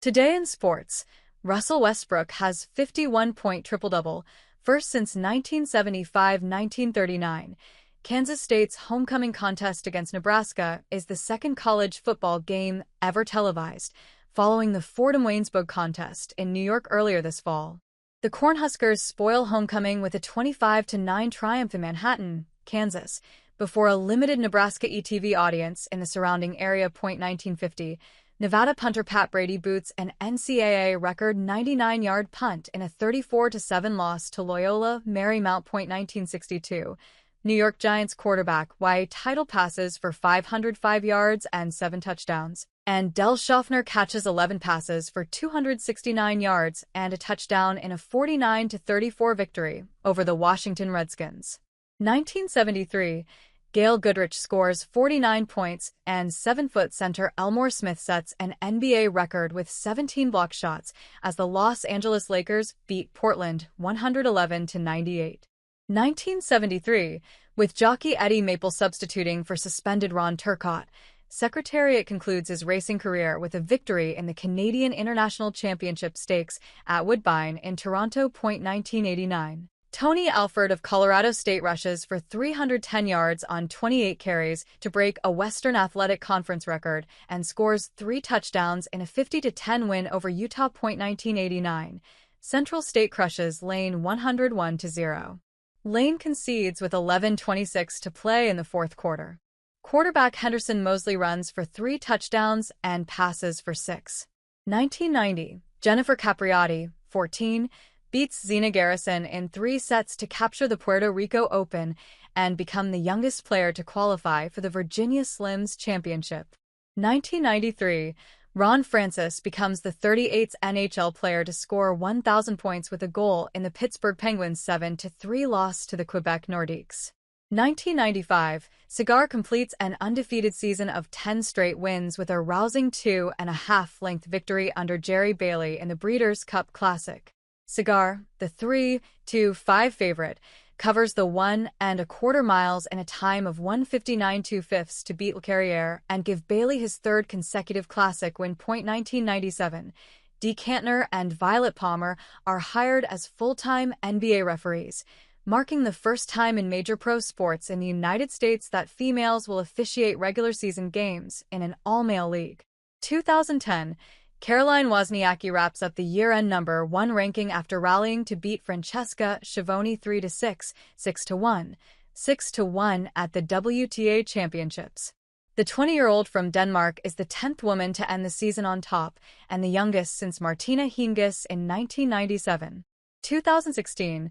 Today in sports, Russell Westbrook has 51-point triple-double, first since 1975-1939. Kansas State's homecoming contest against Nebraska is the second college football game ever televised, following the Fordham-Waynesburg contest in New York earlier this fall. The Cornhuskers spoil homecoming with a 25-9 triumph in Manhattan, Kansas, before a limited Nebraska ETV audience in the surrounding area. 1950, Nevada punter Pat Brady boots an NCAA record 99-yard punt in a 34-7 loss to Loyola Marymount. 1962, New York Giants quarterback Y title passes for 505 yards and 7 touchdowns, and Del Schaffner catches 11 passes for 269 yards and a touchdown in a 49-34 victory over the Washington Redskins. 1973, Gail Goodrich scores 49 points, and 7-foot center Elmore Smith sets an NBA record with 17 block shots as the Los Angeles Lakers beat Portland 111-98. 1973, with jockey Eddie Maple substituting for suspended Ron Turcotte, Secretariat concludes his racing career with a victory in the Canadian International Championship Stakes at Woodbine in Toronto. 1989. Tony Alford of Colorado State rushes for 310 yards on 28 carries to break a Western Athletic Conference record and scores 3 touchdowns in a 50-10 win over Utah. 1989. Central State crushes Lane 101-0. Lane concedes with 11:26 to play in the fourth quarter. Quarterback Henderson Mosley runs for 3 touchdowns and passes for 6. 1990. Jennifer Capriati, 14, beats Zina Garrison in 3 sets to capture the Puerto Rico Open and become the youngest player to qualify for the Virginia Slims Championship. 1993, Ron Francis becomes the 38th NHL player to score 1,000 points with a goal in the Pittsburgh Penguins' 7-3 loss to the Quebec Nordiques. 1995, Cigar completes an undefeated season of 10 straight wins with a rousing 2.5-length victory under Jerry Bailey in the Breeders' Cup Classic. Cigar, the 3-5 favorite, covers the 1.25 miles in a time of 1:59.2 to beat LeCarriere and give Bailey his 3rd consecutive Classic win. 1997, Dee Kantner and Violet Palmer are hired as full-time NBA referees, marking the first time in major pro sports in the United States that females will officiate regular season games in an all-male league. 2010, Caroline Wozniacki wraps up the year-end number 1 ranking after rallying to beat Francesca Schiavone 3-6, 6-1, 6-1 at the WTA Championships. The 20-year-old from Denmark is the 10th woman to end the season on top and the youngest since Martina Hingis in 1997. 2016,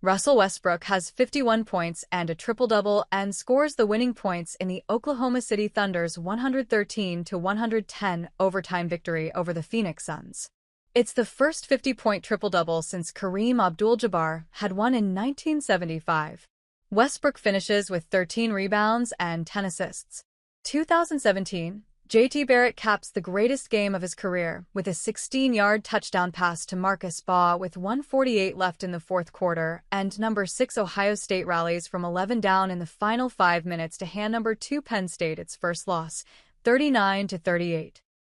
Russell Westbrook has 51 points and a triple-double and scores the winning points in the Oklahoma City Thunder's 113-110 overtime victory over the Phoenix Suns. It's the first 50-point triple-double since Kareem Abdul-Jabbar had won in 1975. Westbrook finishes with 13 rebounds and 10 assists. 2017, J.T. Barrett caps the greatest game of his career with a 16-yard touchdown pass to Marcus Baugh with 1:48 left in the fourth quarter, and number 6 Ohio State rallies from 11 down in the final 5 minutes to hand number 2 Penn State its first loss, 39-38.